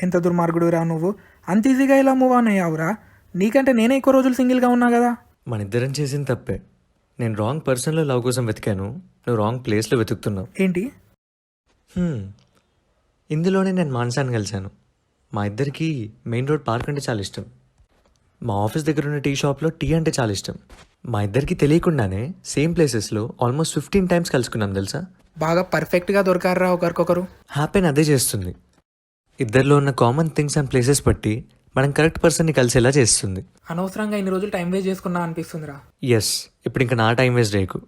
ఎంత దుర్మార్గుడురా నువ్వు. అంత ఈజీగా ఇలా మూవ్ ఆన్ అయ్యావురా? నీకంటే నేనే ఎక్కువ రోజులు సింగిల్గా ఉన్నా కదా. మన ఇద్దరం చేసిన తప్పే. నేను రాంగ్ పర్సన్లో లవ్ కోసం వెతికాను, నువ్వు రాంగ్ ప్లేస్లో వెతుకుతున్నావు. ఏంటి? ఇందులోనే నేను మానసాన్ని కలిశాను. మా ఇద్దరికి మెయిన్ రోడ్ పార్క్ అంటే చాలా ఇష్టం. మా ఆఫీస్ దగ్గర ఉన్న టీ షాప్లో టీ అంటే చాలా ఇష్టం. మా ఇద్దరికి తెలియకుండానే సేమ్ ప్లేసెస్లో ఆల్మోస్ట్ 15 times కలుసుకున్నాం తెలుసా. బాగా పర్ఫెక్ట్గా దొరకారురా ఒకరికొకరు. హ్యాపీని అదే చేస్తుంది. ఇద్దరిలో ఉన్న కామన్ థింగ్స్ అండ్ ప్లేసెస్ బట్టి మనం కరెక్ట్ పర్సన్ని కలిసేలా చేస్తుంది. అనవసరంగా ఇన్ని రోజులు టైం వేస్ట్ చేసుకున్నా అనిపిస్తుందిరా. ఎస్, ఇప్పుడు ఇంకా నా టైం వేస్ట్ చేయకు.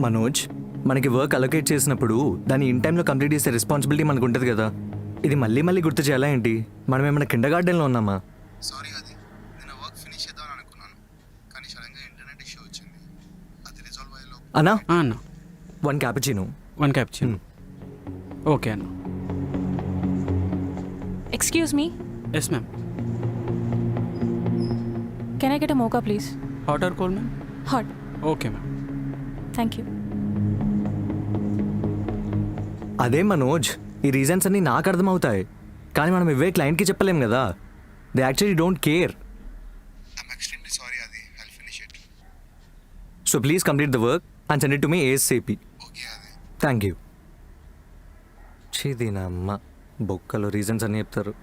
మనోజ్, మనకి వర్క్ అలొకేట్ చేసినప్పుడు దాన్ని ఇన్ టైంలో కంప్లీట్ చేసే రెస్పాన్సిబిలిటీ మనకు ఉంటుంది కదా. ఇది మళ్ళీ మళ్ళీ గుర్తు చేయాలా ఏంటి? మనం ఏమైనా కిండర్ గార్డెన్లో ఉన్నామా? సారీ, అది నేను వర్క్ ఫినిష్ చేద్దామని అనుకున్నాను, కానీ సడన్గా ఇంటర్నెట్ ఇష్యూ వచ్చింది. అది రిజాల్వ్ అయ్యేలో అన్నా, అన్న 1 cappuccino. 1 cappuccino. ఓకే అన్న. Excuse me, yes ma'am. can I get a mocha please? Hot or cold ma'am? Hot, okay ma'am. thank you. అదే మనోజ్, ఈ రీజన్స్ అన్నీ నాకు అర్థమవుతాయి, కానీ మనం ఇవే క్లయింట్కి చెప్పలేం కదా. They actually don't care. I'm extremely sorry, అది I'll finish it. So please complete the work and send it to me ASAP. Okay, అది థ్యాంక్ యూ. చీదీనా అమ్మ, బొక్కలో రీజన్స్ అన్నీ చెప్తారు.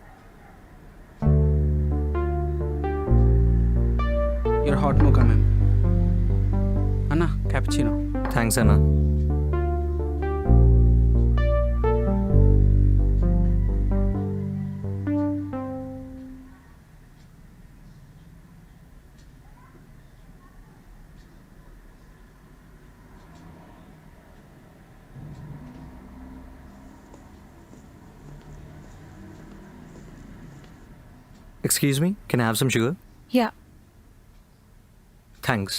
Your hot mocha ma'am. అన్న క్యాపుచినో. థ్యాంక్స్ అన్నా. Excuse me, can I have some sugar? Yeah, Thanks.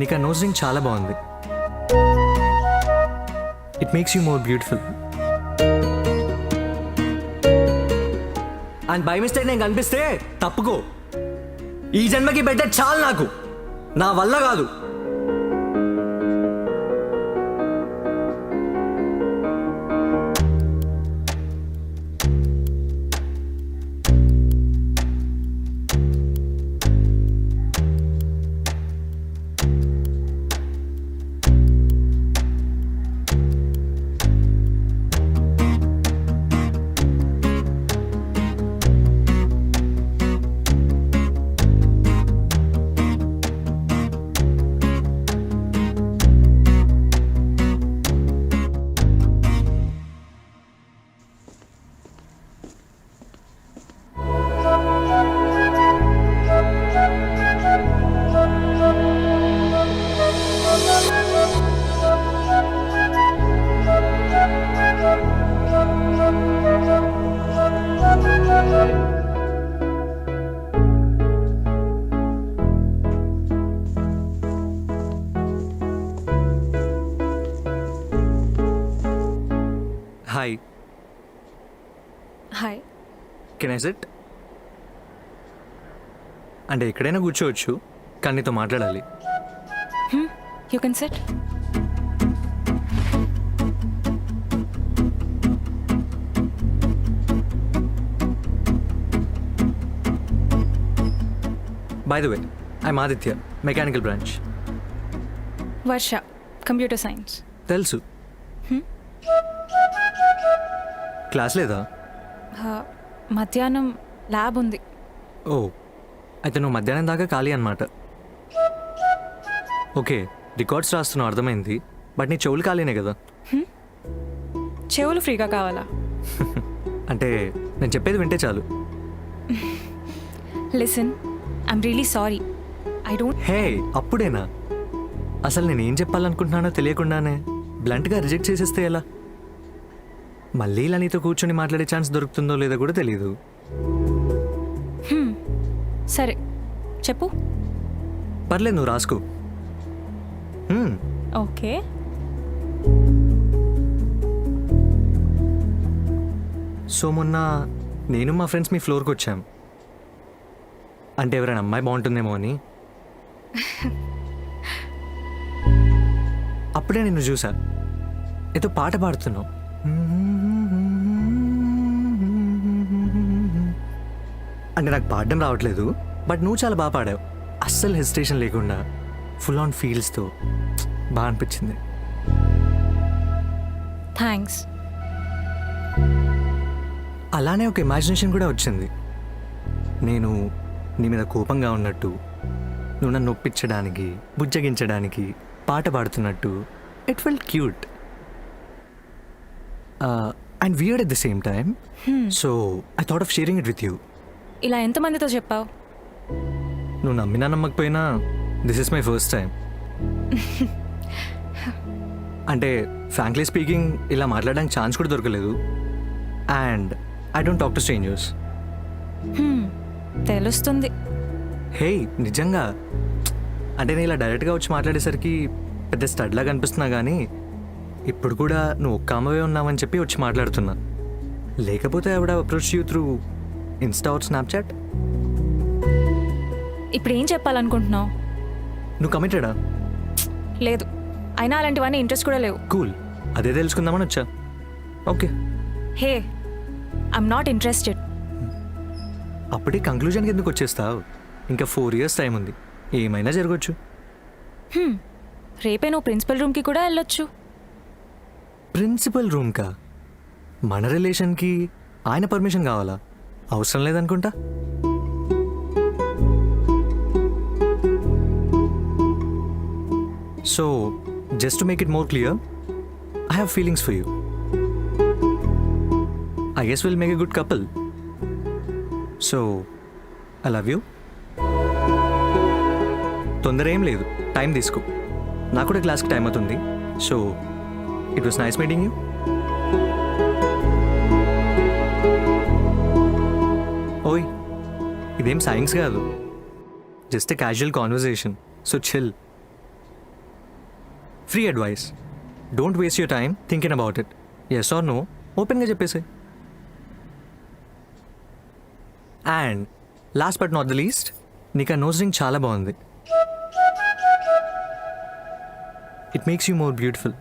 నీకు ఆ నోస్ రింగ్ చాలా బాగుంది. It makes you more beautiful. And by mistake నేను కనిపిస్తే తప్పుకో. ఈ జన్మకి బెటర్ చాలు నాకు, నా వల్ల కాదు. Hi. hi. Can I SIT? అంటే ఎక్కడైనా కూర్చోవచ్చు, కానీ నీతో మాట్లాడాలి. You can sit. By the way, I'm Aditya, mechanical branch. Varsha, computer science. తెలుసు. క్లాస్ లేదా? మధ్యాహ్నం ల్యాబ్ ఉంది. ఓ అయితే నువ్వు మధ్యాహ్నం దాకా ఖాళీ అనమాట. ఓకే, రికార్డ్స్ రాస్తున్నావు అర్థమైంది, బట్ నీ చెవులు ఖాళీనే కదా. చెవులు ఫ్రీగా కావాలా? అంటే నేను చెప్పేది వింటే చాలు. Listen, I'm really sorry. I don't. Hey, అప్పుడేనా? అసలు నేను ఏం చెప్పాలనుకుంటున్నానో తెలియకుండానే బ్లంట్గా రిజెక్ట్ చేసేస్తే ఎలా? మళ్ళీ ఇలా నీతో కూర్చొని మాట్లాడే ఛాన్స్ దొరుకుతుందో లేదో కూడా తెలియదు. సరే చెప్పు. పర్లేదు, నువ్వు రాసుకో. ఓకే. సో మొన్న నేను మా ఫ్రెండ్స్ మీ ఫ్లోర్కి వచ్చాం. అంటే ఎవరైనా అమ్మాయి బాగుంటుందేమో అని. అప్పుడే నిన్ను చూసా, ఏదో పాట పాడుతున్నావు. అంటే నాకు పాడడం రావట్లేదు, బట్ నువ్వు చాలా బాగా పాడావు. అస్సలు హెసిటేషన్ లేకుండా ఫుల్ ఆన్ ఫీల్స్తో బాగా అనిపించింది. థ్యాంక్స్. అలానే ఒక ఇమాజినేషన్ కూడా వచ్చింది. నేను నీ మీద కోపంగా ఉన్నట్టు, నువ్వు నన్ను ఒప్పించడానికి, బుజ్జగించడానికి పాట పాడుతున్నట్టు. It felt cute and weird at the same time. So I thought of sharing it with you. ఇలా ఎంతమందితో చెప్పావు? నువ్వు నమ్మినా నమ్మకపోయినా this is my first time. అంటే ఫ్రాంక్లీ స్పీకింగ్ ఇలా మాట్లాడడానికి ఛాన్స్ కూడా దొరకలేదు. And I don't talk to strangers. తెలుస్తుంది. హే, నిజంగా. అంటే నేను ఇలా డైరెక్ట్గా వచ్చి మాట్లాడేసరికి పెద్ద స్టడ్లాగా అనిపిస్తున్నా, కానీ ఇప్పుడు కూడా నువ్వు ఒక్క అమ్మవే ఉన్నావని చెప్పి వచ్చి మాట్లాడుతున్నా. లేకపోతే ఆవిడ approach you through Insta or Snapchat. ఇప్పుడు ఏం చెప్పాలనుకుంటున్నావు? నువ్వు కమిటెడా? లేదు, అయినా అలాంటివన్నీ ఇంట్రెస్ట్ కూడా లేవు. కూల్, అదే తెలుసుకుందామని వచ్చా. Okay. Hey, I'm not interested. అప్పుడే కంక్లూజన్కి ఎందుకు వచ్చేస్తావు? ఇంకా 4 years టైం ఉంది, ఏమైనా జరగచ్చు. రేపే నువ్వు ప్రిన్సిపల్ రూమ్కి కూడా వెళ్ళొచ్చు. ప్రిన్సిపల్ రూమ్కా? మన రిలేషన్కి ఆయన పర్మిషన్ కావాలా? అవసరం లేదనుకుంటా. So just to make it more clear, I have feelings for you. I guess we'll make a good couple. So, I love you. తొందర ఏం లేదు, టైం తీసుకో. నాకు కూడా క్లాస్కి టైం అవుతుంది. So it was nice meeting you. ఓయ్, ఇదేం సైన్స్ కాదు, just a casual conversation. So chill. Free advice, don't waste your time thinking about it. Yes or no ఓపెన్గా చెప్పేసాయి. And last but not the least, నీకు ఆ nose ring చాలా బాగుంది. It makes you more beautiful.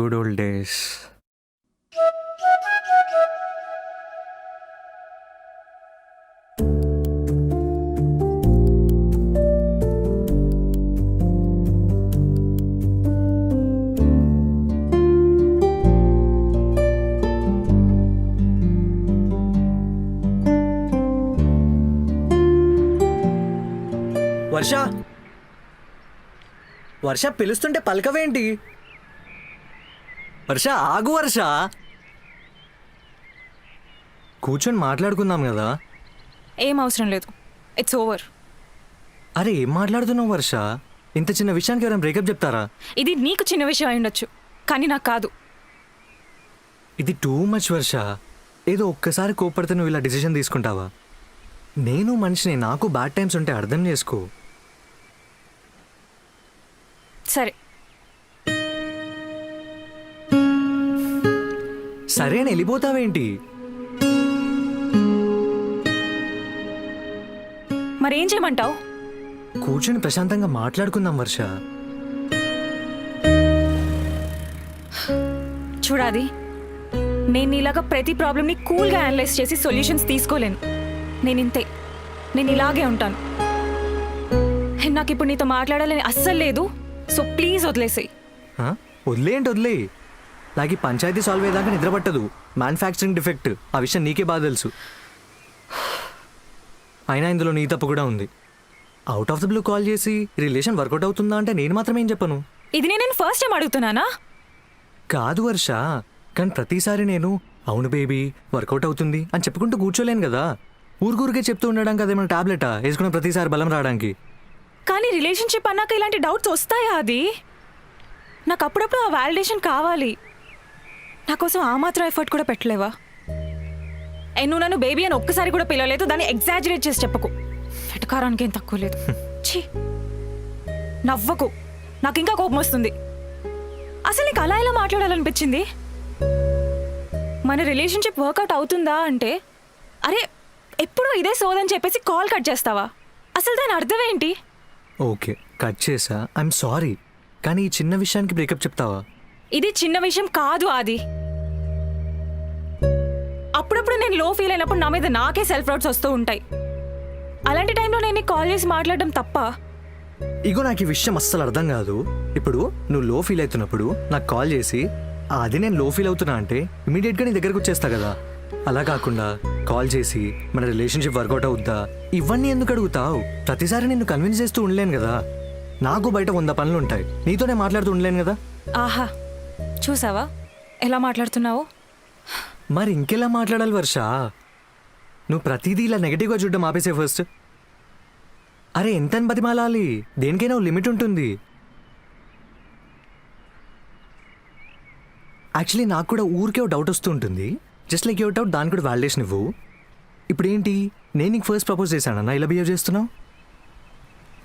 Good old days. Varsha, Varsha పిలుస్తుంటే పలకవేంటి? వర్ష ఆగు వర్ష, కూర్చొని మాట్లాడుకుందాం కదా. ఏం అవసరం లేదు, ఇట్స్ ఓవర్. అరే ఏం మాట్లాడుతున్నావు వర్ష? ఇంత చిన్న విషయానికి ఎవరైనా బ్రేకప్ చెప్తారా? ఇది నీకు చిన్న విషయం అయి ఉండొచ్చు, కానీ నాకు కాదు. ఇది టూ మచ్ వర్ష. ఏదో ఒక్కసారి కోప్పడితే నువ్వు ఇలా డిసిషన్ తీసుకుంటావా? నేను మనిషిని, నాకు బ్యాడ్ టైమ్స్ ఉంటే అర్థం చేసుకో. సరే, సరే అని వెళ్ళిపోతావేంటి? మరేం చేయమంటావు? కూర్చొని ప్రశాంతంగా మాట్లాడుకుందాం వర్ష. చూడాది, నేను ఇలాగా ప్రతి ప్రాబ్లమ్ని కూల్గా అనలైజ్ చేసి సొల్యూషన్స్ తీసుకోలేను. నేను ఇంతే, నేను ఇలాగే ఉంటాను. నాకు ఇప్పుడు నీతో మాట్లాడాలని అస్సలు లేదు. సో ప్లీజ్ వదిలేసేయి. ఆ? వదిలేంటి వదిలే. నాకు ఈ పంచాయతీ సాల్వ్ అయ్యేదాకా నిద్ర పట్టదు. మ్యానుఫ్యాక్చరింగ్ డిఫెక్ట్, ఆ విషయం నీకే బాగా తెలుసు. అయినా ఇందులో నీ తప్పు కూడా ఉంది. Out of the blue call చేసి రిలేషన్ వర్కౌట్ అవుతుందా అంటే నేను మాత్రమే ఏం చెప్పను. ఇది నేను ఫస్ట్ టైం అడుగుతున్నానా? కాదు వర్ష, కానీ ప్రతిసారి నేను అవును బేబీ వర్కౌట్ అవుతుంది అని చెప్పుకుంటూ కూర్చోలేను కదా. ఊరికే చెప్తూ ఉండడం కదా ఏమైనా టాబ్లెటా వేసుకున్న ప్రతిసారి బలం రావడానికి? కానీ రిలేషన్షిప్ అన్నాక ఇలాంటి డౌట్స్ వస్తాయా? అది నాకు అప్పుడప్పుడు ఆ వ్యాలిడేషన్ కావాలి. నా కోసం ఆ మాత్రం ఎఫర్ట్ కూడా పెట్టలేవా? నువ్వు నన్ను బేబీ అని ఒక్కసారి కూడా పిలవలేదు, దాన్ని ఎగ్జాజరేట్ చేసి చెప్పకు. వెటకారానికి ఏం తక్కువ లేదు. ఛీ, నవ్వకు, నాకు ఇంకా కోపం వస్తుంది. అసలు నీకు అలా ఎలా మాట్లాడాలనిపించింది? మన రిలేషన్షిప్ వర్కౌట్ అవుతుందా అంటే అరే ఎప్పుడూ ఇదే సోదని చెప్పేసి కాల్ కట్ చేస్తావా? అసలు దాని అర్థం ఏంటి? ఓకే కట్ చేసా, ఐఎమ్ సారీ. కానీ ఈ చిన్న విషయానికి బ్రేకప్ చెప్తావా? ఇది చిన్న విషయం కాదు ఆది. అప్పుడప్పుడు నేను లో ఫీల్ అయినప్పుడు నా మీద నాకే సెల్ఫ్ డౌట్స్ వస్తూ ఉంటాయి. అలాంటి టైంలో నేను కాల్ చేసి మాట్లాడడం తప్ప? ఇగో నాకు ఈ విషయం అస్సలు అర్థం కాదు. ఇప్పుడు నువ్వు లో ఫీల్ అవుతున్నప్పుడు నాకు కాల్ చేసి అది నేను లో ఫీల్ అవుతున్నా అంటే ఇమీడియట్గా నీ దగ్గరకు వచ్చేస్తా కదా. అలా కాకుండా కాల్ చేసి మన రిలేషన్షిప్ వర్కౌట్ అవుద్దా ఇవన్నీ ఎందుకు అడుగుతావు? ప్రతిసారి నిన్ను కన్విన్స్ చేస్తూ ఉండలేను కదా. నాకు బయట 100 పనులు ఉంటాయి, నీతోనే మాట్లాడుతూ ఉండలేను కదా. ఆహా, చూసావా ఎలా మాట్లాడుతున్నావు? మరి ఇంకెలా మాట్లాడాలి వర్ష? నువ్వు ప్రతిదీ ఇలా నెగటివ్గా చూడడం ఆపేసే ఫస్ట్. అరే ఎంతని బతిమాలాలి? దేనికైనా ఓ లిమిట్ ఉంటుంది. యాక్చువల్లీ నాకు కూడా ఊరికే ఓ డౌట్ వస్తూ ఉంటుంది. జస్ట్ లైక్ యువర్ డౌట్, దానికి కూడా వాలిడేషన్ ఇవ్వు. ఇప్పుడు ఏంటి, నేను నీకు ఫస్ట్ ప్రపోజ్ చేశానన్నా ఇలా బిహేవ్ చేస్తున్నావు?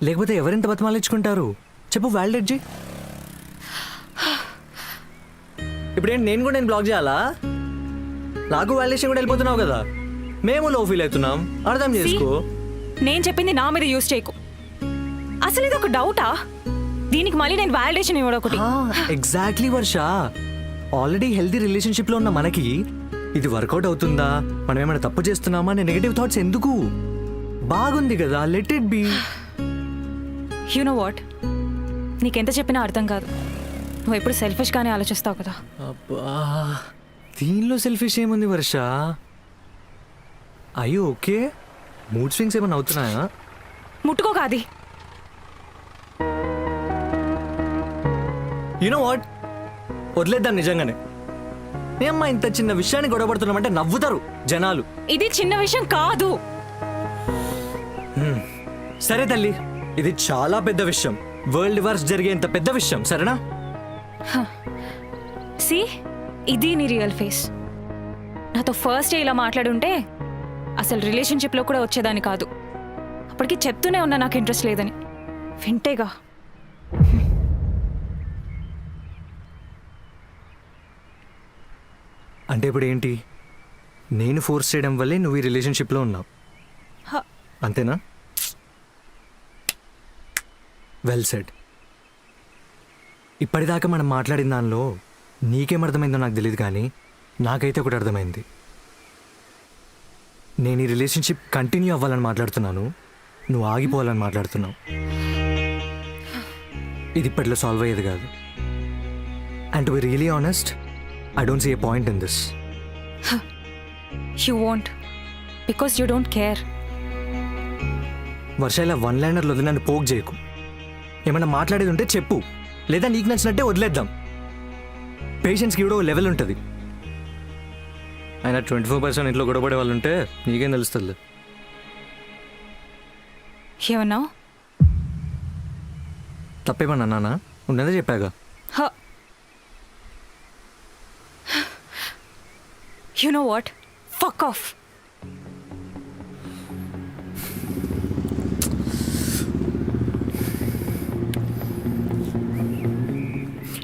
లేకపోతే ఎవరెంత బతిమాలించుకుంటారు చెప్పు, వాలిడేట్ చేయి. ఇప్పుడేంటి నేను కూడా బ్లాక్ చేయాలా? నాకు వాలిడేషన్ కూడా వెళ్ళిపోతున్నావు కదా. మేము లో ఫీల్ అవుతున్నాం, అర్థం చేసుకో. నేను చెప్పింది నా మీద యూజ్ చేయకు. అసలు ఇది ఒక డౌటా? దీనికి మళ్ళీ నేను వాలిడేషన్ ఇవ్వడం ఒకటి? ఎగ్జాక్ట్లీ వర్ష. ఆల్రెడీ హెల్తీ రిలేషన్షిప్లో ఉన్న మనకి ఇది వర్కౌట్ అవుతుందా, మనం ఏమైనా తప్పు చేస్తున్నామా అనే నెగటివ్ థాట్స్ ఎందుకు? బాగుంది కదా, let it be. You know what, నీకెంత చెప్పినా అర్థం కాదు. నువ్వు ఎప్పుడు సెల్ఫిష్గానే ఆలోచిస్తావు కదా. అబ్బా, దీనిలో సెల్ఫిష్ ఏముంది వర్ష? అయ్యో ఓకే, మూడ్ స్వింగ్స్ ఏమైనా అవుతున్నాయా? ముట్టుకోకాది. యూనో వాట్, వదిలేద్దాం నిజంగానే. ఏమ్మా ఇంత చిన్న విషయాన్ని గొడవపడుతున్నామంటే నవ్వుతారు జనాలు. ఇది చిన్న విషయం కాదు. సరే తల్లి, ఇది చాలా పెద్ద విషయం. వరల్డ్ డివోర్స్ జరిగేంత పెద్ద విషయం, సరేనా? సి, ఇది నీ రియల్ ఫేస్. నాతో ఫస్ట్ ఇలా మాట్లాడుంటే అసలు రిలేషన్షిప్లో కూడా వచ్చేదాన్ని కాదు. అప్పటికి చెప్తూనే ఉన్నా నాకు ఇంట్రెస్ట్ లేదని. వింటేగా. అంటే ఇప్పుడు ఏంటి, నేను ఫోర్స్ చేయడం వల్లే నువ్వు ఈ రిలేషన్షిప్లో ఉన్నావు అంతేనా? Well said. ఇప్పటిదాకా మనం మాట్లాడిన దానిలో నీకేం అర్థమైందో నాకు తెలియదు కానీ నాకైతే ఒకటి అర్థమైంది. నేను ఈ రిలేషన్షిప్ కంటిన్యూ అవ్వాలని మాట్లాడుతున్నాను, నువ్వు ఆగిపోవాలని మాట్లాడుతున్నావు. ఇది ఇప్పట్లో సాల్వ్ అయ్యేది కాదు. And to be really honest, I don't see a point in this. You want because you don't care. Varsha ఇలా వన్ లైనర్లు వదిలి నన్ను పోక్ చేయకు. ఏమన్నా మాట్లాడేది ఉంటే చెప్పు, లేదా నీకు నచ్చినట్టే వదిలేద్దాం. పేషెన్స్కి కూడా ఓ లెవెల్ ఉంటుంది. ఆయన 24% ఇంట్లో గొడవపడే వాళ్ళు ఉంటే నీకేం తెలుస్తుంది? ఏమన్నావు? తప్పేమన్నా నాన్న? ఉన్నదే చెప్పాగా. You know what, fuck off.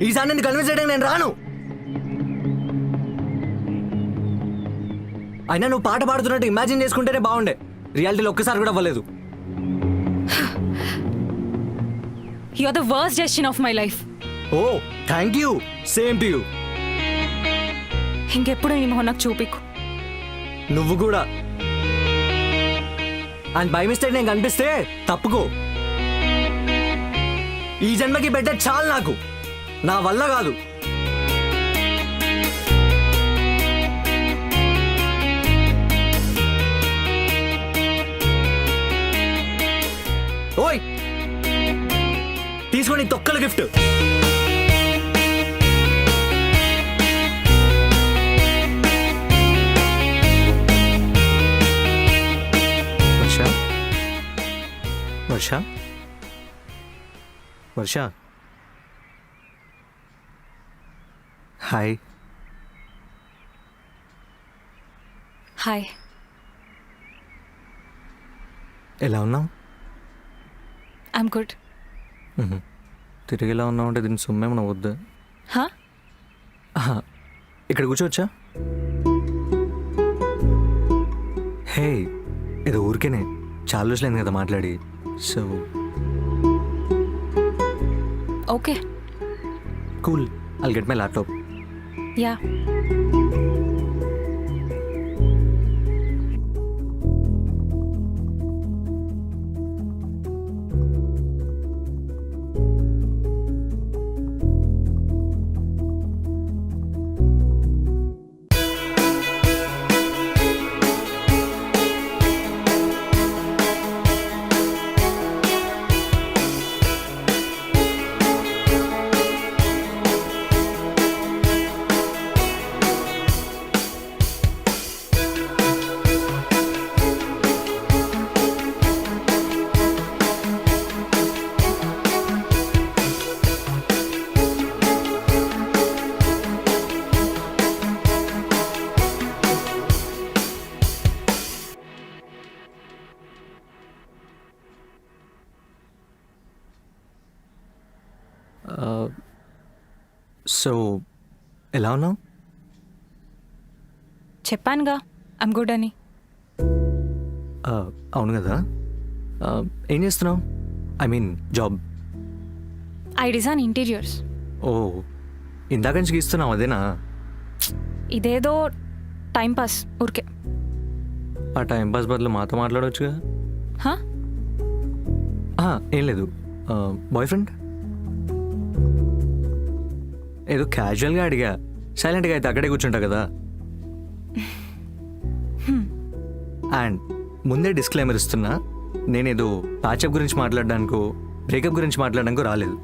ఈసారి నేను కన్విన్స్ చేయడానికి నేను రాను. అయినా నువ్వు పాట పాడుతున్నట్టు ఇమాజిన్ చేసుకుంటేనే బాగుండే, రియాలిటీలో ఒక్కసారి కూడా అవ్వలేదు. You are the worst decision of my life. Oh thank you, same to you. ఇంకెప్పుడు నీ మొహం నాకు చూపికు. నువ్వు కూడా. అండ్ బై మిస్టేక్ నేను కనిపిస్తే తప్పుకో. ఈ జన్మకి బెటర్ చాలు నాకు, నా వల్ల కాదు. ఓయ్ తీసుకోండి తొక్కల గిఫ్ట్. వర్ష, వర్ష, వర్ష. హాయ్. హాయ్. ఎలా ఉన్నావు? I'm good. తిరిగి ఎలా ఉన్నావు అంటే దీన్ని సొమ్మేమన్నా వద్దు. హా? ఇక్కడ కూర్చోవచ్చా? హే, ఏదో ఊరికేనే, చాలా రోజులైంది కదా మాట్లాడి. So okay, cool. I'll get my laptop. Yeah. So ఎలా ఉన్నావు? చెప్పానుగా ఐమ్ గుడ్ అని. అవును కదా. ఏం చేస్తున్నావు? I mean job. I design interiors. ఓ, ఇందాక నుంచి గీస్తున్నావు అదేనా? ఇదేదో టైం పాస్ ఊరికే. ఆ టైంపాస్ బదులు మాతో మాట్లాడవచ్చుగా. హా? ఏం లేదు. Boy friend? ఏదో క్యాజువల్గా అడిగా, సైలెంట్గా అయితే అక్కడే కూర్చుంటా కదా. అండ్ ముందే డిస్క్లైమర్ ఇస్తున్నా, నేనేదో ప్యాచప్ గురించి మాట్లాడడానికో బ్రేకప్ గురించి మాట్లాడడానికో రాలేదు.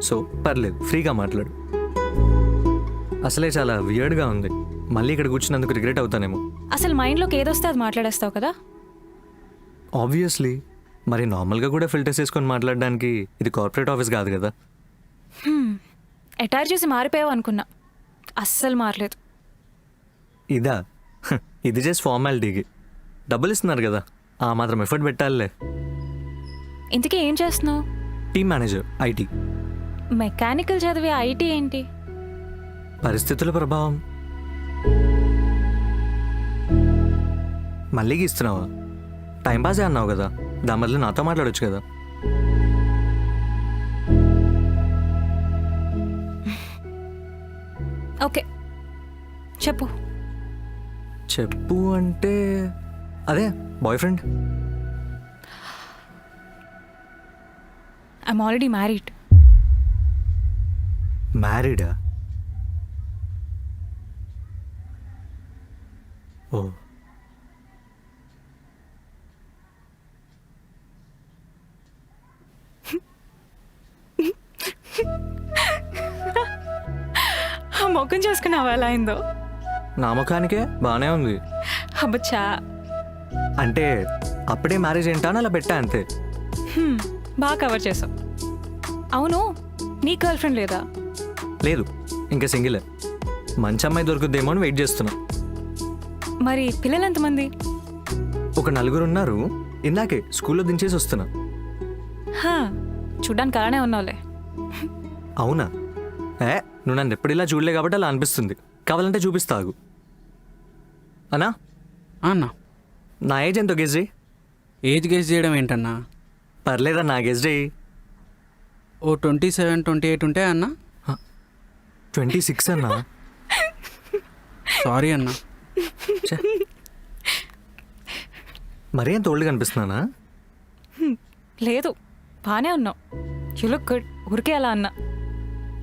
సో పర్లేదు, ఫ్రీగా మాట్లాడు. అసలే చాలా వియర్డ్గా ఉంది, మళ్ళీ ఇక్కడ కూర్చున్నందుకు రిగ్రెట్ అవుతానేమో. అసలు మైండ్లోకి ఏదొస్తే అది మాట్లాడేస్తావు కదా. ఆబ్వియస్లీ, మరి నార్మల్గా కూడా ఫిల్టర్స్ వేసుకొని మాట్లాడడానికి ఇది కార్పొరేట్ ఆఫీస్ కాదు కదా. అటైర్ చేసి మారిపోయావు అనుకున్నా, అస్సలు మారలేదు. ఇదా? ఇది జస్ట్ ఫార్మాలిటీకి. డబ్బులు ఇస్తున్నారు కదా, ఆ మాత్రం ఎఫర్ట్ పెట్టాలే. ఇంతకీ ఏం చేస్తున్నావు? Team manager, IT. మెకానికల్ చదివే ఐటీ ఏంటి? పరిస్థితుల ప్రభావం. మళ్ళీ గీస్తున్నావా? టైంపాసే అన్నావు కదా, దాని బదులు నాతో మాట్లాడొచ్చు కదా. ఓకే చెప్పు. చెప్పు అంటే అదే boyfriend. I'm already married. మ్యారీడా? ఓ, ఆ మొక్కం చేసుకున్నావా ఎలా అయిందో? నా ముఖానికే బాగానే ఉంది. అబ్బచ్చా. అంటే అప్పుడే మ్యారేజ్ ఏంటా అలా పెట్టా అంతే. బాగా కవర్ చేసావు. అవును, నీ గర్ల్ ఫ్రెండ్ లేదా? లేదు, ఇంకా సింగిలే. మంచి అమ్మాయి దొరుకుద్దేమో అని వెయిట్ చేస్తున్నా. మరి పిల్లలు ఎంతమంది? ఒక 4 ఉన్నారు. ఇందాకే స్కూల్లో దించేసి వస్తున్నా. హా, చూడ్డానికి అలానే ఉన్నావులే. అవునా? నువ్వు నన్ను ఎప్పుడు ఇలా చూడలే కాబట్టి అలా అనిపిస్తుంది. కావాలంటే చూపిస్తాగు. అన్నా, అన్న నా ఏజ్ ఎంతో గెస్ చేయి. ఏజ్ గెస్ చేయడం ఏంటన్నా? పర్లేదా, నా గెస్ చేయి. ఓ 27, 28 ఉంటాయి అన్న. 26 అన్నా. సారీ అన్న. ఛే. మరీ అంత ఓల్డ్గా అనిపిస్తున్నానా? లేదు, బాగానే ఉన్నావు. You look good. ఊరికే అలా అన్నా.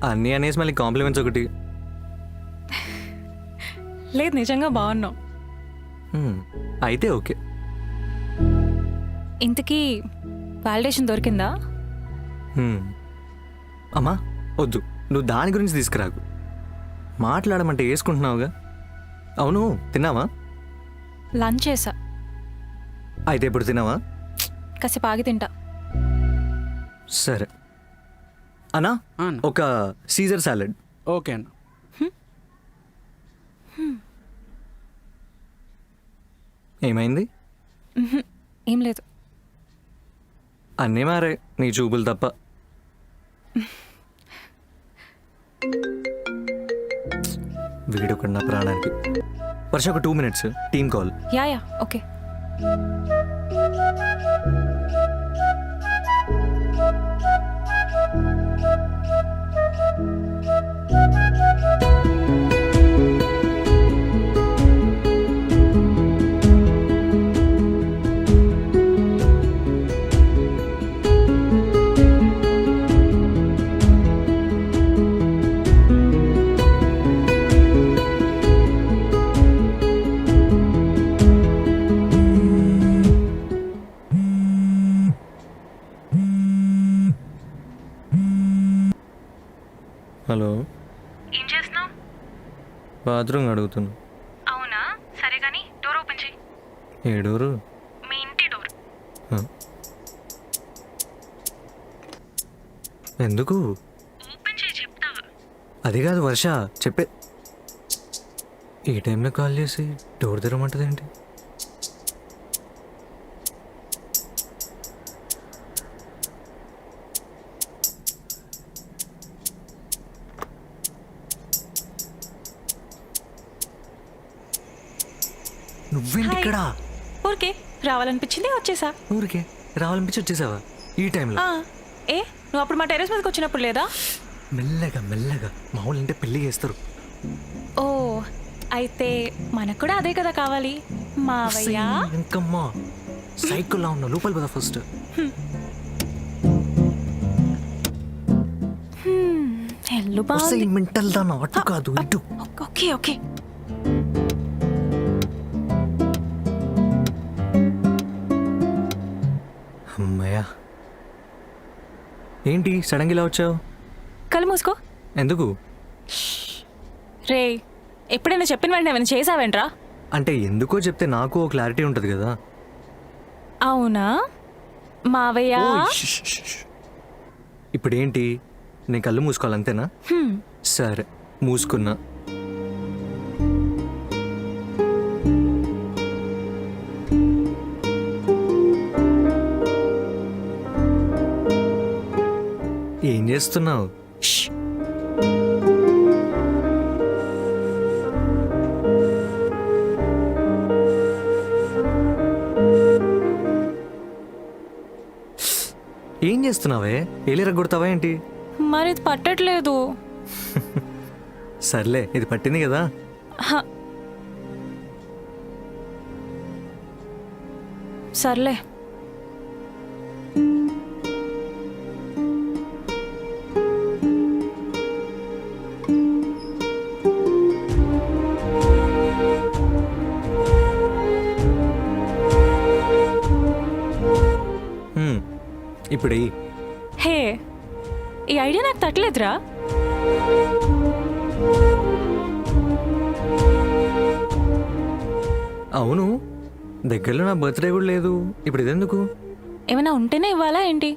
అన్నీ అనేసి మళ్ళీ కాంప్లిమెంట్స్ ఒకటి. లేదు, నిజంగా బాగున్నావు. అయితే ఓకే. ఇంతకీ వాలిడేషన్ దొరికిందా? అమ్మా వద్దు, నువ్వు దాని గురించి తీసుకురాకు. మాట్లాడమంటే వేసుకుంటున్నావుగా. అవును, తిన్నావా? లంచ్ చేసా. అయితే ఇప్పుడు తిన్నావా? కాసేపు ఆగి తింటా. సరే అన్నా, అన్న. ఒక సీజర్ సాలెడ్. ఓకే అన్న. ఏమైంది? ఏం లేదు. అన్నీ మారే, నీ చూపులు తప్ప. వీడొకడు నా ప్రాణానికి. వర్ష, ఒక 2 minutes team call. Yeah okay. Hello, ఏం చేస్తున్నావు? బాత్రూమ్ అడుగుతున్నా. అవునా, సరే కానీ డోర్ ఓపెన్ చేయి. ఏ డోరు? మీ ఇంటి డోర్. ఎందుకు? ఓపెన్ చేయి చెప్తా. అది కాదు వర్ష, చెప్పే. ఈ టైంలో కాల్ చేసి డోర్ తెరమంటది ఏంటి? నువ్వేంటి ఇక్కడ? ఊరికే రావాలనిపించింది, వచ్చేసా. ఊరికే రావాలనిపించి వచ్చేసావా ఈ టైంలో? ఏ, నువ్వు అప్పుడు మా టెర్రస్ మీదకి వచ్చినప్పుడు లేదా? మెల్లగా మెల్లగా మామూలు అంటే పెళ్లి చేస్తారు. ఓ, అయితే మనకు కూడా అదే కదా కావాలి మావయ్య. ఇంకమ్మా సైకిల్లా ఉన్నా, లోపల పద ఫస్ట్. ఎల్లు బాగుంది. మెంటల్ దాన్న, అటు కాదు ఇటు. Okay okay. అమ్మయ్యా. ఏంటి సడన్గా ఇలా వచ్చావు? కళ్ళు మూసుకో. ఎందుకు? రే, ఎప్పుడైనా చెప్పిన వెంటనే ఏమైనా చేసావేంట్రా? అంటే ఎందుకో చెప్తే నాకు ఓ క్లారిటీ ఉంటుంది కదా. అవునా మావయ్య? ఓయ్, ఇప్పుడు ఏంటి, నేను కళ్ళు మూసుకోవాలి అంతేనా? సరే మూసుకున్నా. ఏం చేస్తున్నావు? ఏం చేస్తున్నావే? ఏలిరగొడతావా ఏంటి? మరి ఇది పట్టట్లేదు. సర్లే ఇది పట్టింది కదా. హ. సర్లే. ఇప్పుడు హే, ఈ ఐడియా నాకు తట్టలేదురా. అవును, దగ్గరలో నా బర్త్డే కూడా లేదు, ఇప్పుడు ఇదెందుకు? ఏమైనా ఉంటేనే ఇవ్వాలా ఏంటి?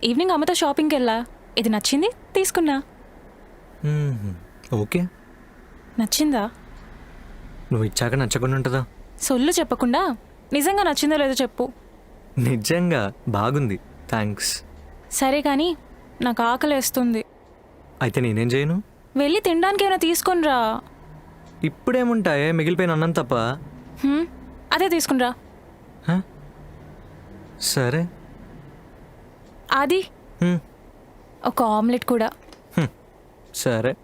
ఈవినింగ్ అమ్మతో షాపింగ్కి వెళ్ళా, ఇది నచ్చింది తీసుకున్నా. ఓకే. నచ్చిందా? నువ్వు ఇచ్చాక నచ్చకుండా ఉంటుందా? సొల్లు చెప్పకుండా నిజంగా నచ్చిందో లేదో చెప్పు. నిజంగా బాగుంది, థ్యాంక్స్. సరే కానీ నాకు ఆకలేస్తుంది. అయితే నేనేం చేయను? వెళ్ళి తినడానికి ఏమైనా తీసుకునిరా. ఇప్పుడేముంటాయే, మిగిలిపోయిన అన్నం తప్ప. అదే తీసుకునిరా. హ? సరే. అది హ్మ్. ఒక ఆమ్లెట్ కూడా. సరే.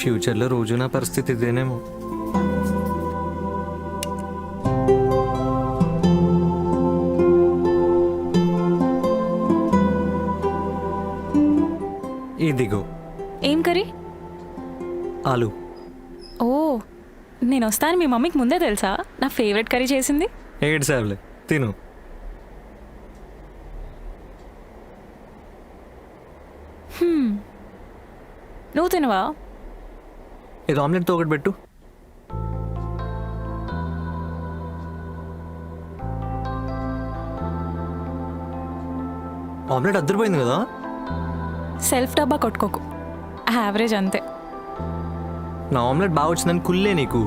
ఫ్యూచర్లో రోజు నా పరిస్థితి ఇదేనేమో. ఇదిగో. ఏం కర్రీ? ఆలు. ఓ, నేను వస్తాను మీ మమ్మీకి ముందే తెలుసా నా ఫేవరెట్ కర్రీ చేసింది? ఏడు సార్లే తిను. నువ్వు తినవా? ఇది ఆమ్లెట్తో ఒకటి పెట్టు. ఆమ్లెట్ అద్దరిపోయింది కదా. సెల్ఫ్ డబ్బా కొట్టుకోకు, యావరేజ్ అంతే. నా ఆమ్లెట్ బాగా వచ్చిందని కుల్లే నీకు.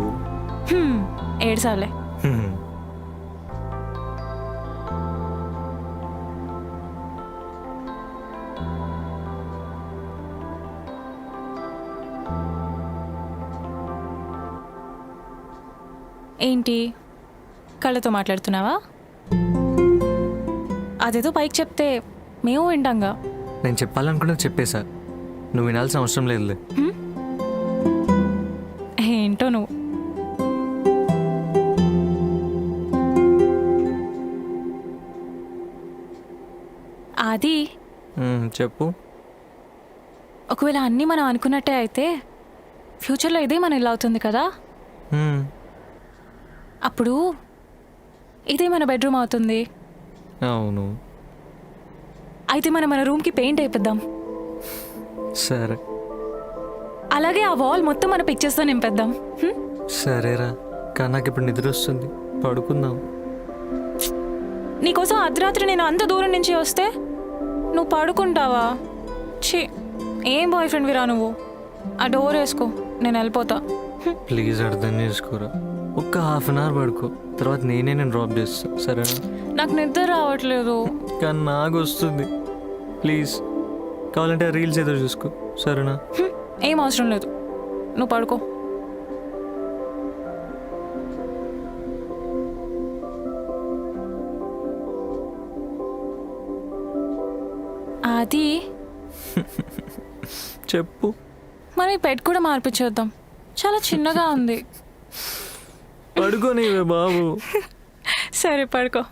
ఏడ్సాలే. ఏంటి కళ్ళతో మాట్లాడుతున్నావా? అదేదో పైకి చెప్తే మేము వింటాంగా. నేను చెప్పాలనుకున్నది చెప్పేశా, నువ్వు వినాల్సిన అవసరం లేదులే. ఏంటో నువ్వు. అది చెప్పు. ఒకవేళ అన్నీ మనం అనుకున్నట్టే అయితే ఫ్యూచర్లో ఇదే మన ఇల్లు అవుతుంది కదా. అప్పుడు ఇదే మన బెడ్రూమ్ అవుతుంది. అవును. అయితే మనం మన రూమ్కి పెయింట్ అయిపోద్దాం. సరే. అలాగే ఆ వాల్ మొత్తం మన పిక్చర్స్తో నింపేద్దాం. సరేరా, కానీ నాకు ఇప్పుడు నిద్ర వస్తుంది, పడుకుందాం. నీకోసం అర్ధరాత్రి నేను అంత దూరం నుంచి వస్తే నువ్వు పడుకుంటావా? ఛీ, ఏం బాయ్ ఫ్రెండ్ విరా నువ్వు. ఆ డోర్ వేసుకో, నేను వెళ్ళిపోతా. ప్లీజ్ అర్థం చేసుకోరా, ఒక్క హాఫ్ అన్ అవర్ పడుకో, తర్వాత నేను డ్రాప్ చేస్తా, సరేనా? నాకు నిద్ర రావట్లేదు. కానీ నాకు వస్తుంది, ప్లీజ్. కావాలంటే రీల్స్ ఏదో చూసుకో, సరేనా? ఏం అవసరం లేదు, నువ్వు పడుకో. అది చెప్పు. మనం ఈ పెట్ కూడా మార్పించేద్దాం, చాలా చిన్నగా ఉంది. పడుకోనివే బాబు. సరే పడుకో.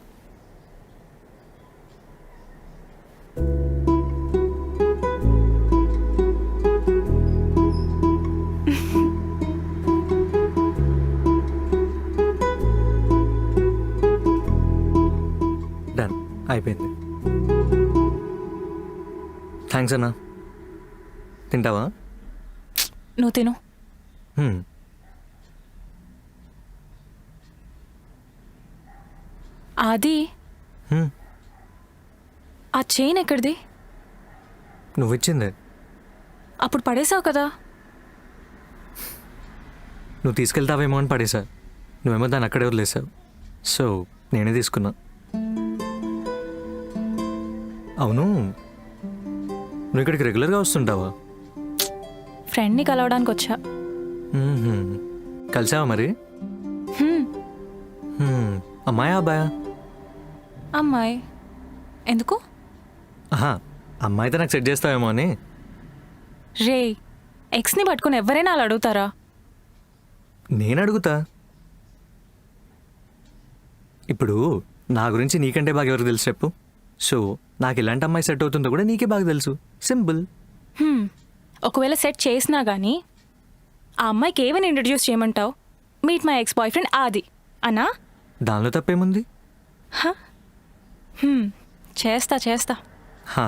డన్, అయిపోయింది. థ్యాంక్స్ అన్నా. తింటావా? నువ్వు తిను. అది ఆ చైన్ ఎక్కడిది? నువ్వు ఇచ్చిందే. అప్పుడు పడేసావు కదా. నువ్వు తీసుకెళ్తావేమో అని పడేసా, నువ్వేమో దాన్ని అక్కడే వదిలేసావు, సో నేనే తీసుకున్నా. అవును, నువ్వు ఇక్కడికి రెగ్యులర్గా వస్తుంటావా? ఫ్రెండ్ని కలవడానికి వచ్చా. మ్మ్హ్మ్. కలిసావా మరి? హ్మ్, అమ్మాయా అబ్బాయా? అమ్మాయి. ఎందుకు? ఆహా, అమ్మాయితో నాకు సెట్ చేస్తావేమో అని. రే, ఎక్స్ని పట్టుకుని ఎవరైనా అలా అడుగుతారా? నేను అడుగుతా. ఇప్పుడు నా గురించి నీకంటే బాగా ఎవరికి తెలుసు చెప్పు? సో నాకు ఇలాంటి అమ్మాయి సెట్ అవుతుందో కూడా నీకే బాగా తెలుసు. సింపుల్. హ్మ్, ఒకవేళ సెట్ చేసినా కానీ ఆ అమ్మాయికి ఏమని ఇంట్రడ్యూస్ చేయమంటావు? Meet my ex boy friend ఆది అన్నా? దానిలో తప్పేముంది? హ్మ్, చేస్తా చేస్తా. హా,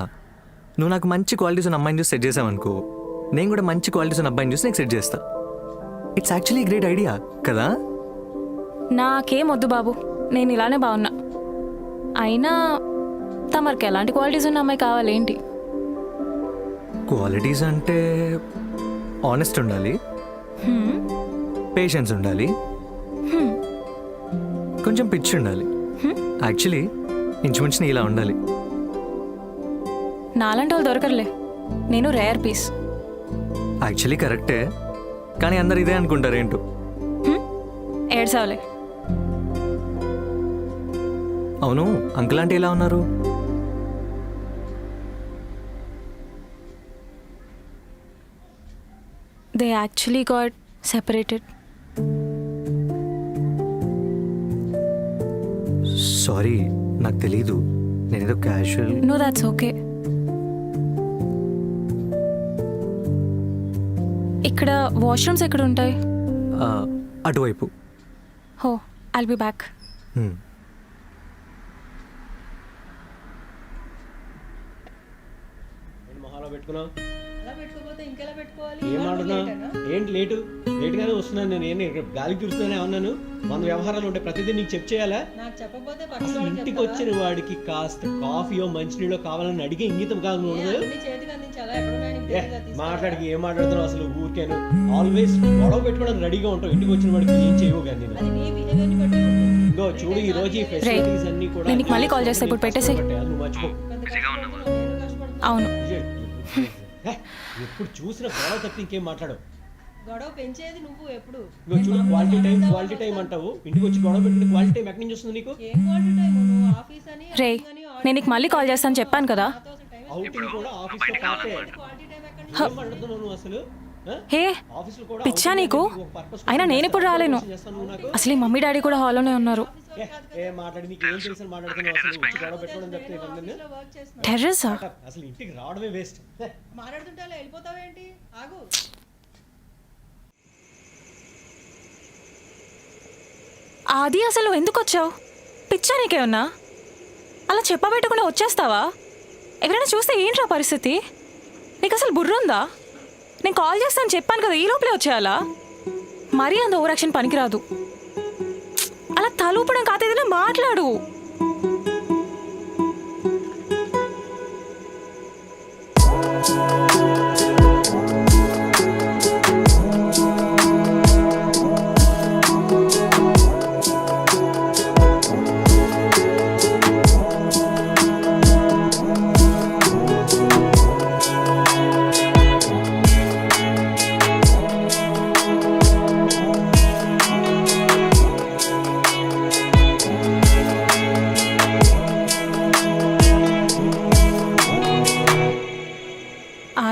నువ్వు నాకు మంచి క్వాలిటీస్ ఉన్న అమ్మాయిని చూసి సెట్ చేసావనుకో, నేను కూడా మంచి క్వాలిటీస్ ఉన్న అబ్బాయిని చూసి నీకు సెట్ చేస్తా. ఇట్స్ యాక్చువల్లీ గ్రేట్ ఐడియా కదా? నాకేం వద్దు బాబు, నేను ఇలానే బాగున్నా. అయినా తమరికి ఎలాంటి క్వాలిటీస్ ఉన్న అమ్మాయి కావాలేంటి? క్వాలిటీస్ అంటే ఆనెస్ట్ ఉండాలి, హ్మ్, పేషెన్స్ ఉండాలి, హ్మ్, కొంచెం పిచ్చి ఉండాలి. యాక్చువల్లీ ఇంచుమించు ఇలా ఉండాలి. నాలంటి వాళ్ళు దొరకరులే, నేను రేర్ పీస్. యాక్చువల్లీ కరెక్టే, కానీ అందరు ఇదే అనుకుంటారు ఏంటో. ఏడ్సావులే. అవును, అంకుల్ అంటే ఎలా ఉన్నారు? They actually got separated. Sorry, నాకు తెలీదు. నేనేదో క్యాజువల్. No, that's okay. ఇక్కడ వాష్రూమ్స్ ఎక్కడ ఉంటాయి? అటువైపు. హో, ఐల్ బి బ్యాక్. హ్మ్. మొహాలో పెట్టుకున్నావు అలా పెట్టుకోపోతే ఇంకెలా పెట్టుకోవాలి? ఏం ఆడుతున్నావు? ఏంటి లేటుగానే వస్తున్నాను నేను. ఏంటి ఇక్కడ గాలికి చూస్తూనే ఉన్నాను. మన వ్యవహారాలు ఉంటాయి, ప్రతిదీ నీకు చెక్ చేయాలా? నాకు చెప్పకపోతే అసలు పక్కన వాళ్ళకి ఇంటికి చెప్తావా? వచ్చిన వాడికి కాస్త కాఫీయో మంచినీళ్ళో కావాలని అడిగే ఇంగితం కాదు ఏ, ఉండదు. అన్ని చేతికి అందించాలా? ఎక్కడున్నాయని ఏ తెలివిగా తీసుకురా. మాట్లాడికి ఏం మాట్లాడుతున్నావు అసలు? ఊరికేను ఆల్వేస్ గొడవ పెట్టుకోవడానికి రెడీగా ఉంటావు. ఇంటికి వచ్చిన వాడికి ఏం చేయవు కానీ నేను. అది నీ బిహేవియర్ని బట్టి ఉంటుంది. ఇంకో చూడు, ఈ రోజు ఈ ఫెసిలిటీస్ అన్ని కూడా నేను నీకు మళ్ళీ కాల్ చేస్తా, ఇప్పుడు పెట్టేసేయ్. అది నువ్వు మర్చిపో. కొంత కష్టపడుతున్నావు, నేను కష్టపడుతున్నా. అవును. ఏ, ఎప్పుడు చూసిన గొడవ తప్పి ఇంకేం మాట్లాడవు. గొడవ పెంచేది నువ్వు ఎప్పుడు. నువ్వు చూడు, క్వాలిటీ టైం అంటావు. ఇంటికి వచ్చి గొడవ పెట్టుకుని క్వాలిటీ టైం ఎక్కడి నుంచి వస్తుంది నీకు? ఏం క్వాలిటీ టైం? నువ్వు ఆఫీస్ అని రే, outing అని, నేను నీకు మళ్ళీ కాల్ చేస్తాను చెప్పాను కదా. నాతో అసలు టైం అవుటింగ్ కూడా ఆఫీస్ లో పాటే. క్వాలిటీ టైం ఎక్కడి నుంచి? ఏం మాట్లాడుతున్నావు నువ్వు అసలు? ఆ? హే, ఆఫీసులో కూడా పిచ్చా outing నీకు? అనేది ఒక purpose అయినా కోసం నేను ఇప్పుడు రాలేను. చేస్తాను నువ్వు నాకు. అసలు ఈ మమ్మీ డాడీ కూడా హాల్లోనే ఉన్నారు. ఏ మాట్లాడి నీకు ఏం తెలుసు మాట్లాడుతున్నావు అసలు? వచ్చి గొడవ పెట్టుకోవడం చెప్తే ఇవన్నీ ఆఫీస్లో వర్క్ చేస్తున్నా. టెర్రసా? అసలు ఇంటికి రావడమే వేస్ట్. మాట్లాడుతుంటే అలా వెళ్ళిపోతావేంటి? ఆగు. అది అసలు నువ్వు ఎందుకు వచ్చావు? పిచ్చా నీకేమన్నా? అలా చెప్పబెట్టకుండా వచ్చేస్తావా? ఎవరైనా చూస్తే ఏంట్రా పరిస్థితి? నీకు అసలు బుర్ర ఉందా? నేను కాల్ చేస్తాను చెప్పాను కదా, ఈ లోపలే వచ్చేయాలా? మరీ అంత ఓవరాక్షన్ పనికిరాదు. అలా తలూపడం కాదు, ఏదైనా మాట్లాడు.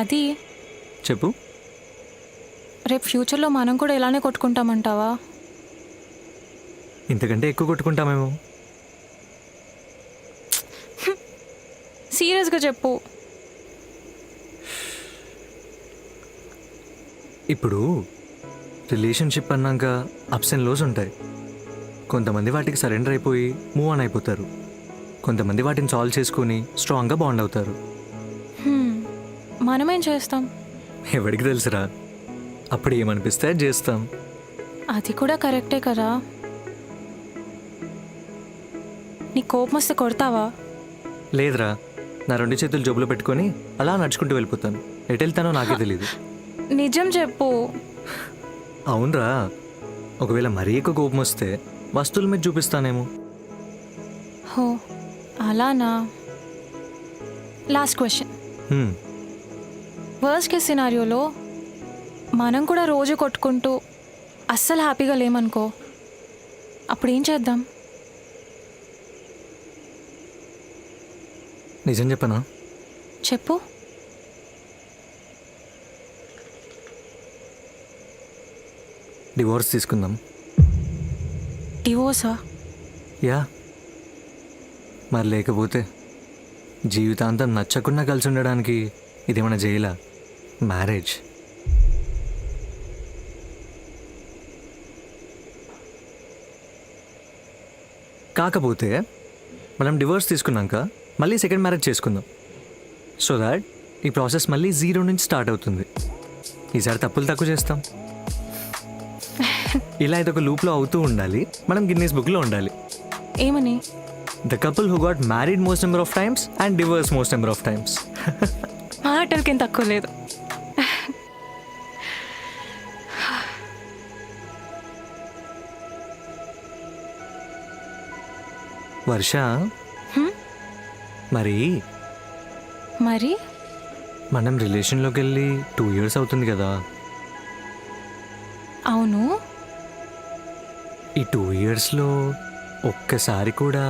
అది చెప్పు. రేపు ఫ్యూచర్లో మనం కూడా ఇలానే కొట్టుకుంటామంటావా? ఇంతకంటే ఎక్కువ కొట్టుకుంటామేమో. సీరియస్గా చెప్పు. ఇప్పుడు రిలేషన్షిప్ అన్నాక అప్స్ అండ్ లోస్ ఉంటాయి. కొంతమంది వాటికి సరెండర్ అయిపోయి మూవ్ ఆన్ అయిపోతారు. కొంతమంది వాటిని సాల్వ్ చేసుకొని స్ట్రాంగ్గా బాండ్ అవుతారు. మనమేం చేస్తాం? ఎవరికి తెలుసురా? అప్పుడు ఏమనిపిస్తే అది చేస్తాం. అది కూడా కరెక్టే కదా. నీ కోపం వస్తే కొడతావా? లేదురా, నా 2 చేతులు జోబులో పెట్టుకొని అలా నడుచుకుంటూ వెళ్ళిపోతాను. ఎటు వెళ్తానో నాకే తెలీదు. నిజం చెప్పు. అవునరా, ఒకవేళ మరీ ఎక్కువ కోపం వస్తే వస్తువుల మీద చూపిస్తానేమో. హో, అలానా? Last question. హ్మ్. వర్స్ట్ కేస్ సినారియోలో మనం కూడా రోజు కొట్టుకుంటూ అస్సలు హ్యాపీగా లేమనుకో, అప్పుడు ఏం చేద్దాం? నిజం చెప్పనా? చెప్పు. డివోర్స్ తీసుకుందాం. డివోర్సా? యా, మరి లేకపోతే జీవితాంతం నచ్చకుండా కలిసి ఉండడానికి ఇదేమైనా జైలా? మ్యారేజ్. కాకపోతే మనం డివోర్స్ తీసుకున్నాక మళ్ళీ సెకండ్ మ్యారేజ్ చేసుకుందాం. సో దాట్ ఈ ప్రాసెస్ మళ్ళీ జీరో నుంచి స్టార్ట్ అవుతుంది. ఈసారి తప్పులు తక్కువ చేస్తాం. ఇలా ఇదొక లూప్లో అవుతూ ఉండాలి. మనం గిన్నీస్ బుక్లో ఉండాలి. ఏమని? The couple who got married most number of times and divorce most number of times. మాటలకేం తక్కువ లేదు. వర్ష, మరి మరి మనం రిలేషన్లోకి వెళ్ళి 2 years అవుతుంది కదా. అవును. ఈ 2 yearsలో ఒక్కసారి కూడా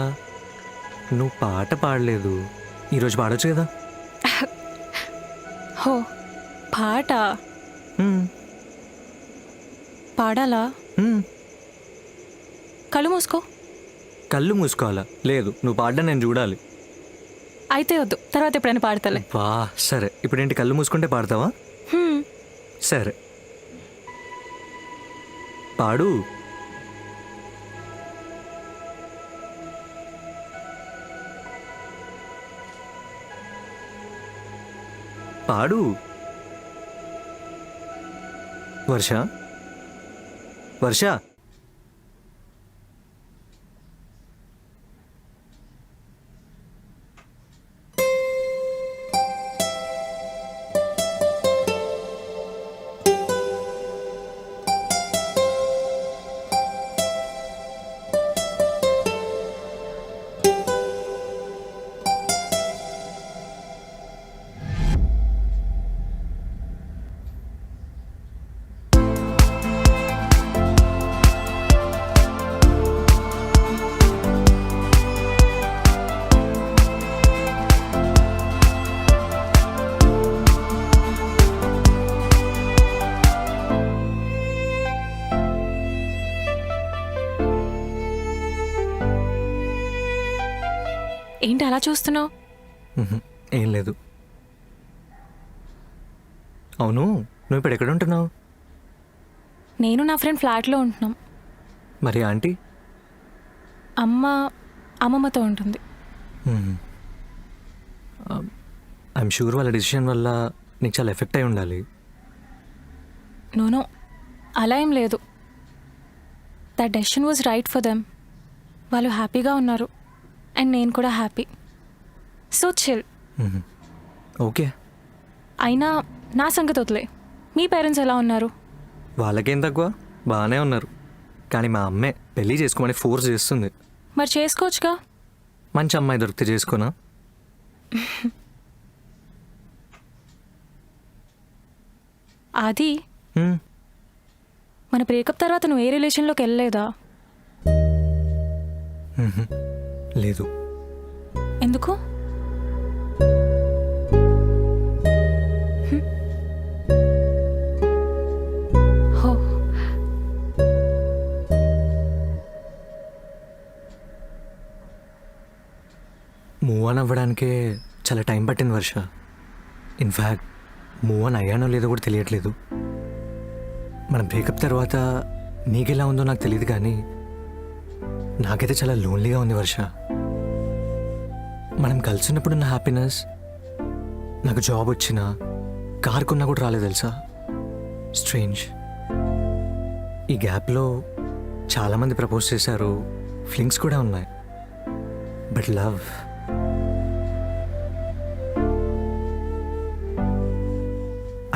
నువ్వు పాట పాడలేదు. ఈరోజు పాడొచ్చు కదా. హో, పాట మ్మ్. పాడాలా? మ్మ్. కళ్ళు మూసుకో. కళ్ళు మూసుకోవాలా? లేదు, నువ్వు పాడడం నేను చూడాలి. అయితే వద్దు, తర్వాత ఎప్పుడైనా పాడతలే. వా, సరే. ఇప్పుడేంటి కళ్ళు మూసుకుంటే పాడతావా? హ్మ్. సరే, పాడు. పాడు. వర్ష, వర్ష. ఏంటి అలా చూస్తున్నావు? ఏం లేదు. అవును, నువ్వు ఇప్పుడు ఎక్కడ ఉంటున్నావు? నేను నా ఫ్రెండ్ ఫ్లాట్లో ఉంటున్నాం. మరి ఆంటీ? అమ్మమ్మతో ఉంటుంది. ఐఎమ్ షూర్ వాళ్ళ డిసిషన్ వల్ల నీకు చాలా ఎఫెక్ట్ అయి ఉండాలి. నో, అలా ఏం లేదు. That decision was right for them. వాళ్ళు హ్యాపీగా ఉన్నారు అండ్ నేను కూడా హ్యాపీ. So chill. ఓకే. అయినా నా సంగతి వదిలే. మీ పేరెంట్స్ ఎలా ఉన్నారు? వాళ్ళకేం తక్కువ, బాగానే ఉన్నారు. కానీ మా అమ్మే పెళ్ళి చేసుకోమని ఫోర్స్ చేస్తుంది. మరి చేసుకోవచ్చుగా. మంచి అమ్మాయి దొరికితే చేసుకోనా? అది మ్మ్. మన బ్రేకప్ తర్వాత నువ్వు ఏ రిలేషన్లోకి వెళ్ళలేదా? లేదు. ఎందుకు? హో, మూవ్ ఆన్ అవ్వడానికే చాలా టైం పట్టింది వర్ష. ఇన్ఫ్యాక్ట్ మూవ్ ఆన్ అయ్యానో లేదో కూడా తెలియట్లేదు. మన బ్రేకప్ తర్వాత నీకెలా ఉందో నాకు తెలియదు, కానీ నాకైతే చాలా లోన్లీగా ఉంది వర్ష. మనం కలిసినప్పుడున్న హ్యాపీనెస్ నాకు జాబ్ వచ్చినా, కార్ కొన్నా కూడా రాలేదు తెలుసా. స్ట్రేంజ్. ఈ గ్యాప్లో చాలామంది ప్రపోజ్ చేశారు, ఫ్లింగ్స్ కూడా ఉన్నాయి. But love,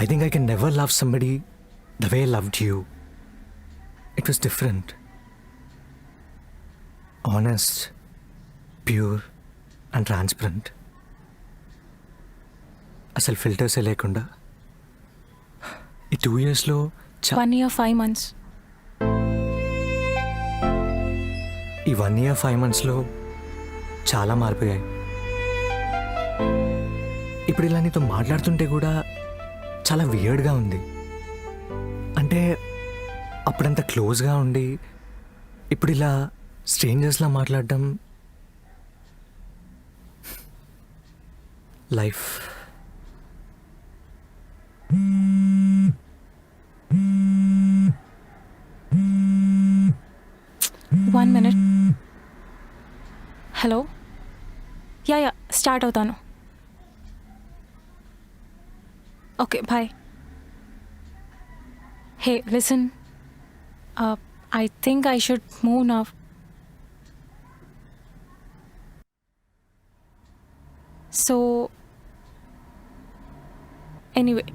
I think I can never love somebody the way I loved you. It was different. Honest, pure and transparent. అసలు ఫిల్టర్సే లేకుండా ఈ 2 yearsలో 1 year 5 months. ఈ 1 year 5 monthsలో చాలా మారిపోయాయి. ఇప్పుడు ఇలా నీతో మాట్లాడుతుంటే కూడా చాలా వియర్డ్గా ఉంది. అంటే అప్పుడంత క్లోజ్గా ఉండి ఇప్పుడు ఇలా స్ట్రేంజర్స్లా మాట్లాడడం life. One minute. Hello, yeah start అవుతాను. Okay, bye. Hey listen, I think I should move now. So anyway,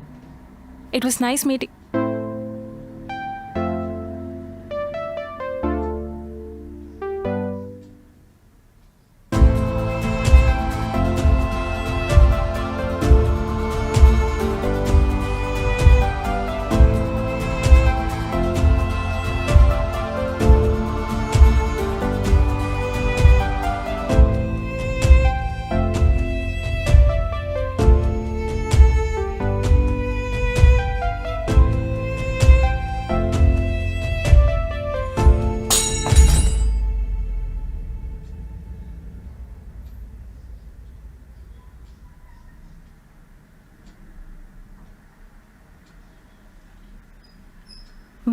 it was nice meeting.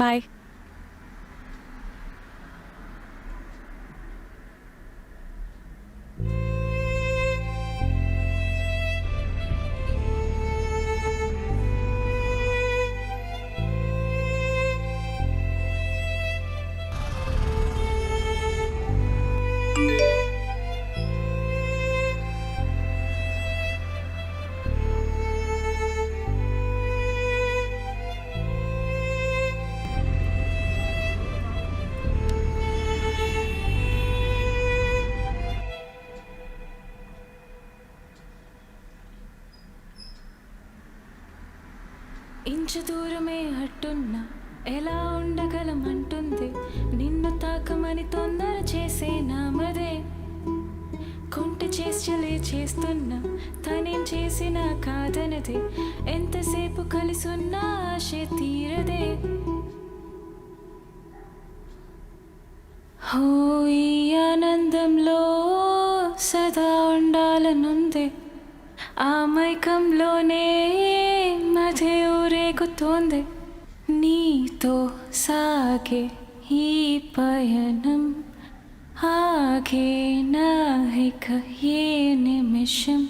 Bye. Inch దూరమే అట్టున్నా ఎలా ఉండగలమంటుంది, నిన్ను తాకమని తొందర చేసే నామదే. కొంట చేష్టలే చేస్తున్నా తనేం చేసినా కాదనదే, ఎంతసేపు కలిసున్నా ఆశ తీరదే. హో ఈ ఆనందంలో సదా ఉండాలనుందే, ఆ మైకంలోనే మధే ఊరేగుతోంది. నీతో సాగే ఈ పయనం ఆగే నాహిక ఏ నిమిషం.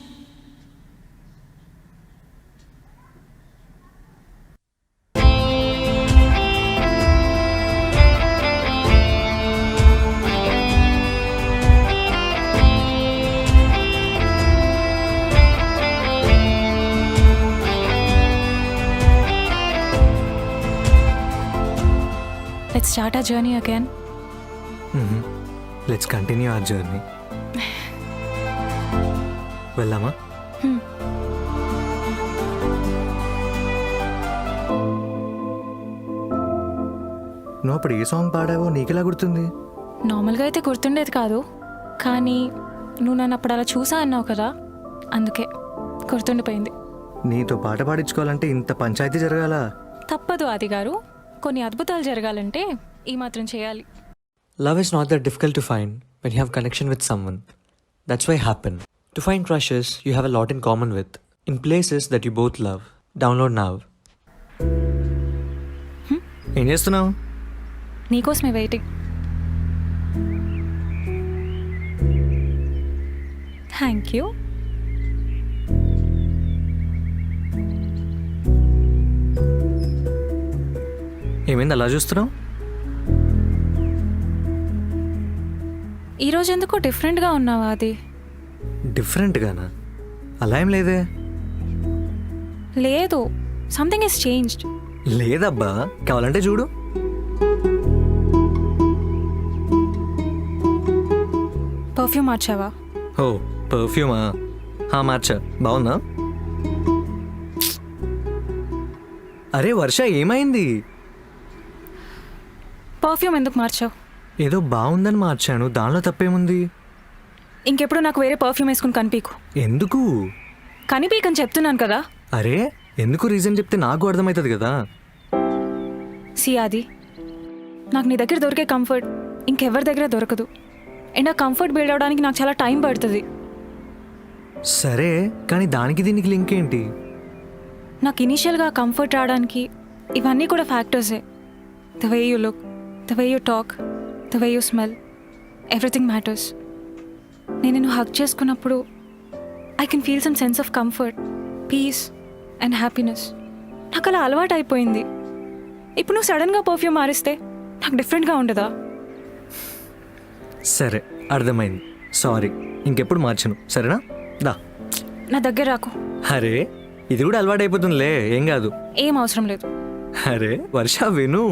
Let's start our journey again. Let's continue our journey. వెళ్దామా? నువ్వు అప్పుడు ఏ సాంగ్ పాడావో నీకెలా గుర్తుంది? నార్మల్గా అయితే గుర్తుండేది కాదు, కానీ నువ్వు నన్ను అప్పుడు అలా చూసా అన్నావు కదా, అందుకే గుర్తుండిపోయింది. నీతో పాట పాడించుకోవాలంటే ఇంత పంచాయతీ జరగాల? తప్పదు ఆది గారు, కొన్ని అద్భుతాలు జరగాలంటే ఈ మాత్రం చేయాలి. Love is not that difficult to find when you have connection with someone. That's why happen. To find crushes you have a lot in common with, in places that you both love. Download now. ఏం చేస్తున్నావు? నీకోసమే waiting. Thank you. ఏమైంది అలా చూస్తున్నావు? ఈరోజు ఎందుకో డిఫరెంట్గా ఉన్నావా అది? డిఫరెంట్గానా? అలా ఏం లేదే. లేదు, సంథింగ్ ఇస్ చేంజ్డ్. లేదబ్బా, కావాలంటే చూడు. పర్ఫ్యూమ్ మార్చావా? ఓ పర్ఫ్యూమా? మార్చా. బాగుందా? అరే వర్ష ఏమైంది? పర్ఫ్యూమ్ ఎందుకు మార్చావు? ఏదో బాగుందని మార్చాను, దానిలో తప్పేముంది? ఇంకెప్పుడు నాకు వేరే పర్ఫ్యూమ్ వేసుకుని కనిపీకు. ఎందుకు? కనిపీకని చెప్తున్నాను కదా. అరే ఎందుకు రీజన్ చెప్తే నాకు అర్థమవుతుంది కదా. ఆది, నాకు నీ దగ్గర దొరికే కంఫర్ట్ ఇంకెవరి దగ్గర దొరకదు. అండ్ ఆ కంఫర్ట్ బిల్డ్ అవడానికి నాకు చాలా టైం పడుతుంది. సరే కానీ దానికి దీనికి లింక్ ఏంటి? నాకు ఇనీషియల్గా కంఫర్ట్ రావడానికి ఇవన్నీ కూడా ఫ్యాక్టర్సే. The way you look, the way you talk, the way you smell, everything matters. నేను నిన్ను హగ్ చేసుకున్నప్పుడు I can feel some sense of comfort, peace and happiness. నాకు అలా అలవాటు అయిపోయింది. ఇప్పుడు నువ్వు సడన్గా పర్ఫ్యూమ్ మారిస్తే నాకు డిఫరెంట్గా ఉండదా? సరే అర్థమైంది, సారీ, ఇంకెప్పుడు మార్చను, సరేనా? దా. నా దగ్గర రాకు. అరే ఇది కూడా అలవాటు అయిపోతుందిలే, ఏం కాదు. ఏం అవసరం లేదు. అరే వర్ష విను.